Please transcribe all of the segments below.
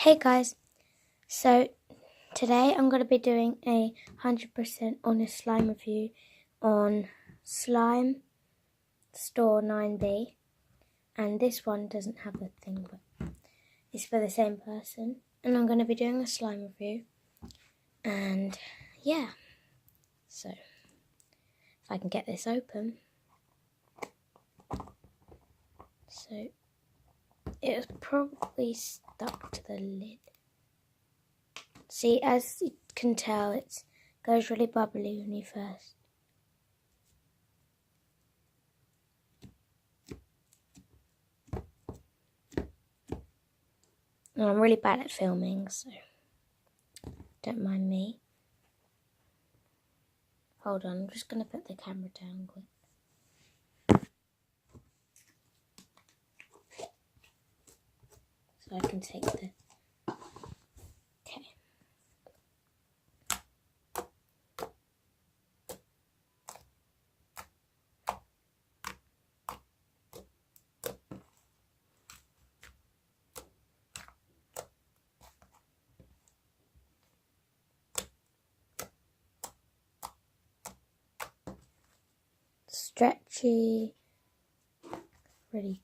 Hey guys, so today I'm going to be doing a 100% honest slime review on Slime Store 9B, and this one doesn't have a thing, but it's for the same person, and I'm going to be doing a slime review, and yeah, so if I can get this open. So it's probably stuck to the lid. See, as you can tell, it goes really bubbly when you first. And I'm really bad at filming, so don't mind me. Hold on, I'm just going to put the camera down quick. So I can take the... Okay. Stretchy, really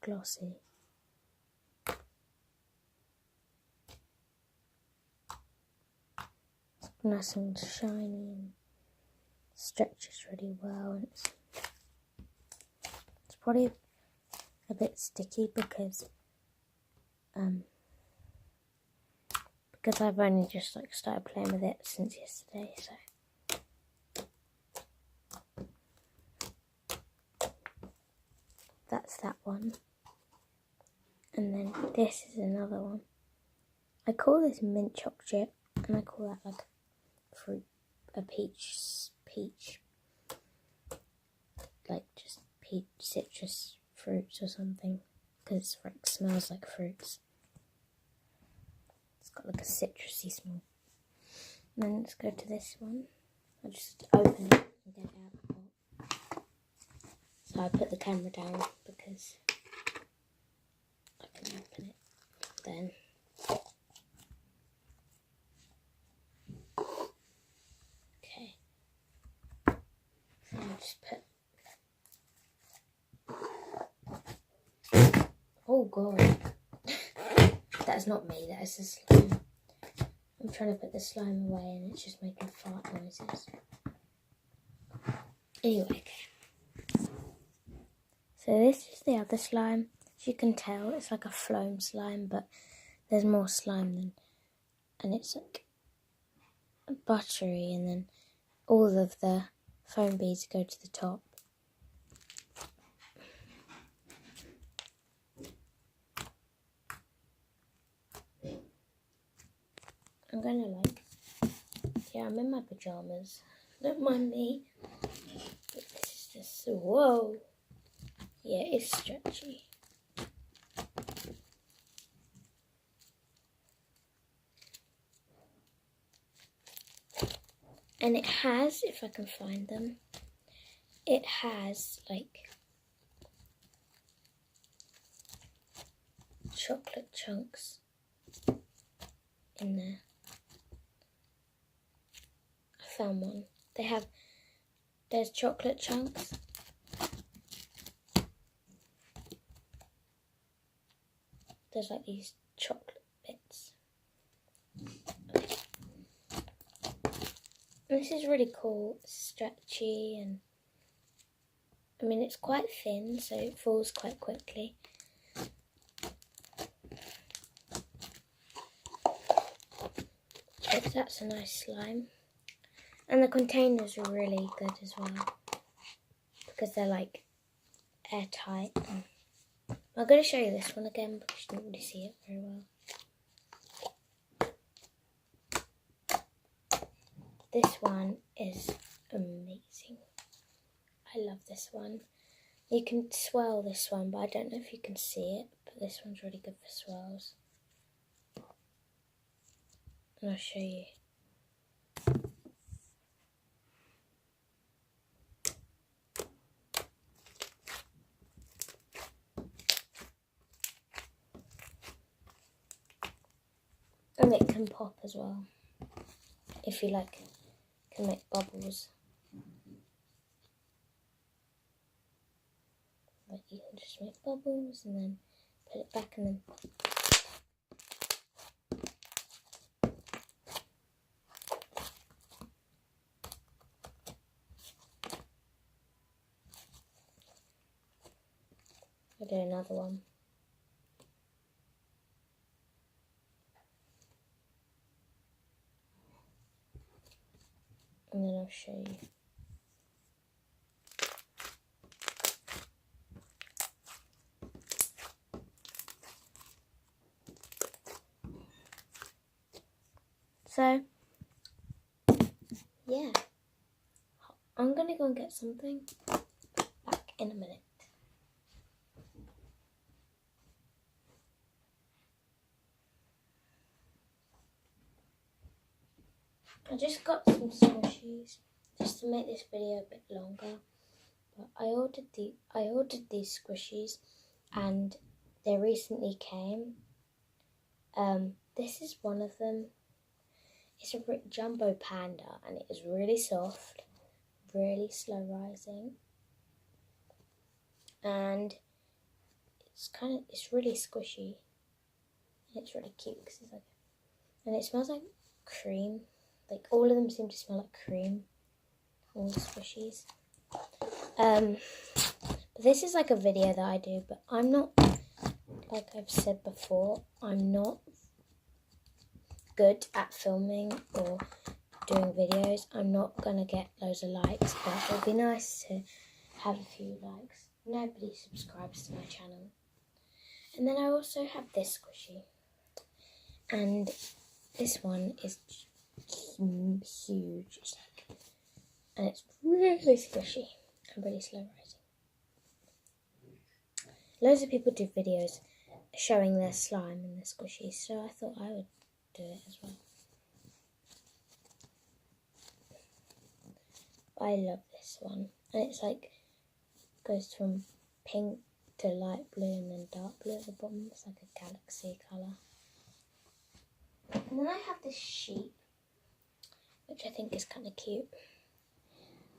glossy. It's nice and shiny and stretches really well. And it's probably a bit sticky because I've only just started playing with it since yesterday. So that's that one. And then this is another one. I call this mint chocolate, and I call that like fruit, a peach, like just peach citrus fruits or something, because it smells like fruits. It's got like a citrusy smell. And then let's go to this one. I'll just open it and get it out of the pot. So I put the camera down because I can open it then. Okay. So I'll just put... Oh god. That's not me, that is the slime. I'm trying to put the slime away and it's just making fart noises. Anyway, okay. So this is the other slime. As you can tell, it's like a foam slime, but there's more slime than... And it's like buttery, and then all of the foam beads go to the top. I'm gonna I'm in my pajamas. Don't mind me. But this is just, whoa. Yeah, it's stretchy. And it has, if I can find them, it has like chocolate chunks in there. I found one. There's chocolate chunks. There's like these chocolate bits. This is really cool, stretchy, and I mean it's quite thin, so it falls quite quickly. But that's a nice slime. And the containers are really good as well, because they're like airtight. I'm going to show you this one again, because you didn't really see it very well. This one is amazing. I love this one. You can swirl this one, but I don't know if you can see it, but this one's really good for swirls. And I'll show you. And it can pop as well. If you like, can make bubbles. But you can just make bubbles and then put it back and then I'll do another one. And then I'll show you. So, yeah. I'm going to go and get something. Back in a minute. I just got some squishies just to make this video a bit longer. But I ordered these squishies and they recently came. This is one of them. It's a Jumbo Panda and it is really soft, really slow rising, and it's really squishy. It's really cute because it's like, and it smells like cream. Like all of them seem to smell like cream. All the squishies. But this is like a video that I do, but I'm not, like I've said before, I'm not good at filming or doing videos. I'm not gonna get loads of likes, but it would be nice to have a few likes. Nobody subscribes to my channel. And then I also have this squishy, and this one is huge. It's like, and it's really squishy and really slow rising. Loads of people do videos showing their slime and their squishies, so I thought I would do it as well. I love this one, and it's like goes from pink to light blue and then dark blue at the bottom. It's like a galaxy colour. And then I have this sheep, which I think is kind of cute.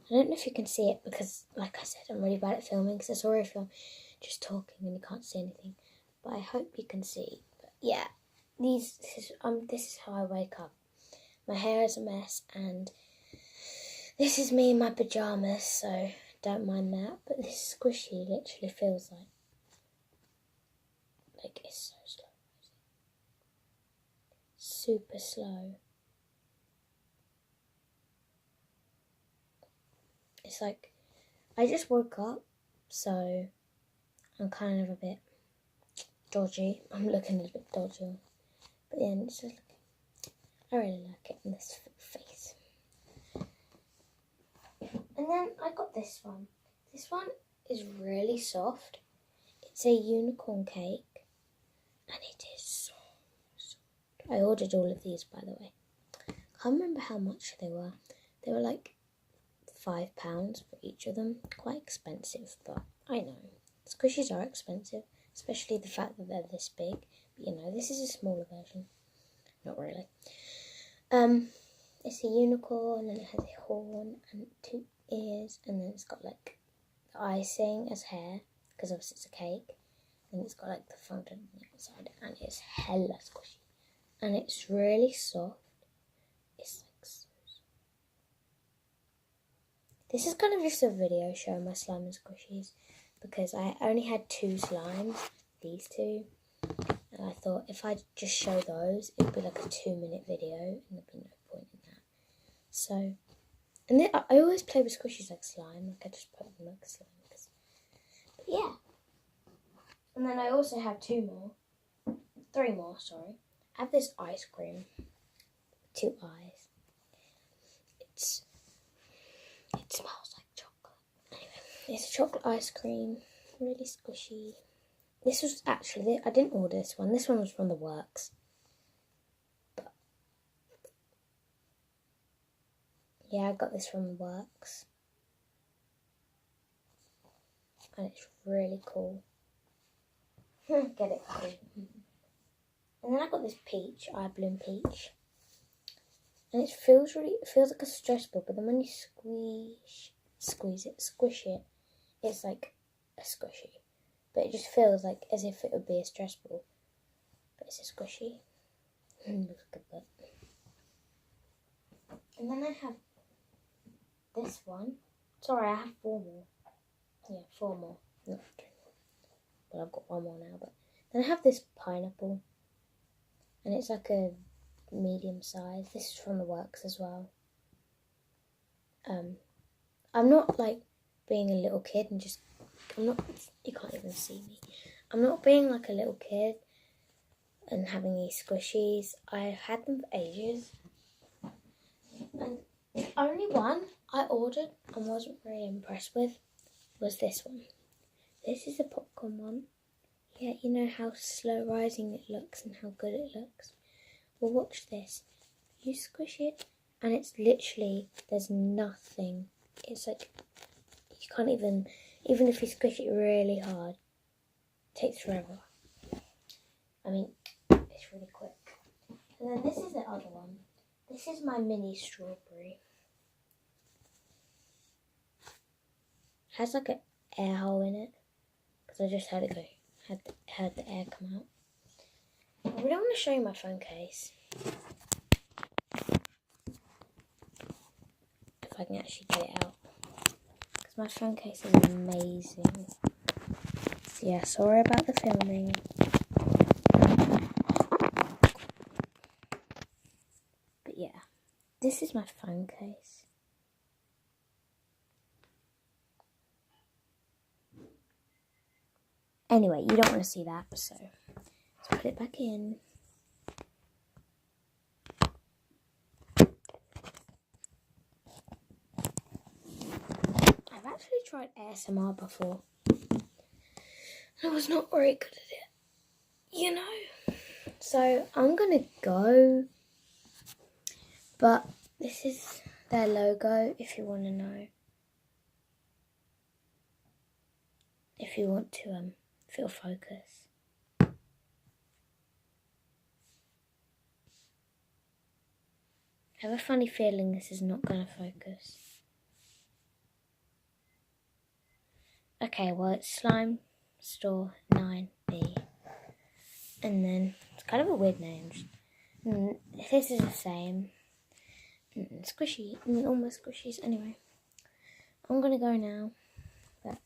I don't know if you can see it because, like I said, I'm really bad at filming, because it's already if I'm just talking and you can't see anything. But I hope you can see. But yeah, this is how I wake up. My hair is a mess, and this is me in my pajamas, so don't mind that. But this squishy literally feels like it's so slow. Super slow. It's like, I just woke up, so I'm kind of a bit dodgy. I'm looking a bit dodgy. But yeah, it's just I really like it in this face. And then I got this one. This one is really soft. It's a unicorn cake, and it is so soft. I ordered all of these, by the way. I can't remember how much they were. They were like £5 for each of them. Quite expensive, but I know. Squishies are expensive, especially the fact that they're this big. But you know, this is a smaller version. Not really. It's a unicorn, and it has a horn and 2 ears, and then it's got like the icing as hair, because obviously it's a cake. And it's got like the fondant on the outside, and it's hella squishy. And it's really soft. It's like so soft. This is kind of just a video showing my slime and squishies, because I only had 2 slimes, these 2. And I thought if I just show those, it'd be like a 2-minute video, and there'd be no point in that. So, and then I always play with squishies like slime. Like I just put them like slime. But yeah. And then I also have 3 more, sorry. I have this ice cream. 2 eyes. It smells like chocolate. Anyway, it's a chocolate ice cream. Really squishy. This was actually, I didn't order this one. This one was from the works. But yeah, I got this from the works. And it's really cool. Get it cool. And then I got this peach, eye bloom peach. And it feels like a stress ball, but then when you squish it, it's like a squishy. But it just feels like as if it would be a stress ball. But it's a squishy. Looks good, but. And then I have this one. Sorry, I have 4 more. Yeah, 4 more. Not 3 more. But I've got 1 more now. But then I have this pineapple. And it's like a medium size. This is from the works as well. I'm not like being a little kid and just, you can't even see me. I'm not being like a little kid and having these squishies. I've had them for ages. And the only one I ordered and wasn't really impressed with was this one. This is a popcorn one. Yeah, you know how slow rising it looks and how good it looks. Well, watch this. You squish it and it's literally, there's nothing. It's like, you can't even if you squish it really hard, it takes forever. I mean, it's really quick. And then this is the other one. This is my mini strawberry. It has like an air hole in it, because I just had it go, had the air come out. I really want to show you my phone case. If I can actually get it out. Because my phone case is amazing. So yeah, sorry about the filming. But yeah, this is my phone case. Anyway, you don't want to see that, so let's put it back in. I've actually tried ASMR before. I was not very good at it, you know. So I'm gonna go, but this is their logo if you want to know. If you want to feel focus. I have a funny feeling this is not going to focus. Okay, well it's Slime Store 9B. And then, it's kind of a weird name. This is the same. Squishy, almost squishies. Anyway, I'm going to go now. But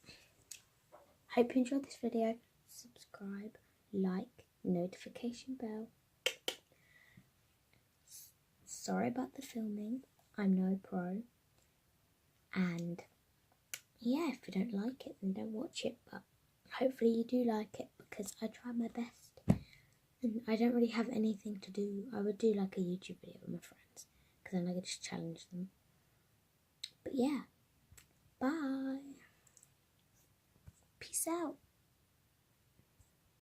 hope you enjoyed this video. Subscribe, like, notification bell. Sorry about the filming. I'm no pro. And yeah, if you don't like it, then don't watch it. But hopefully you do like it, because I tried my best. And I don't really have anything to do. I would do like a YouTube video with my friends, because then I could just challenge them. But yeah, bye. Peace out.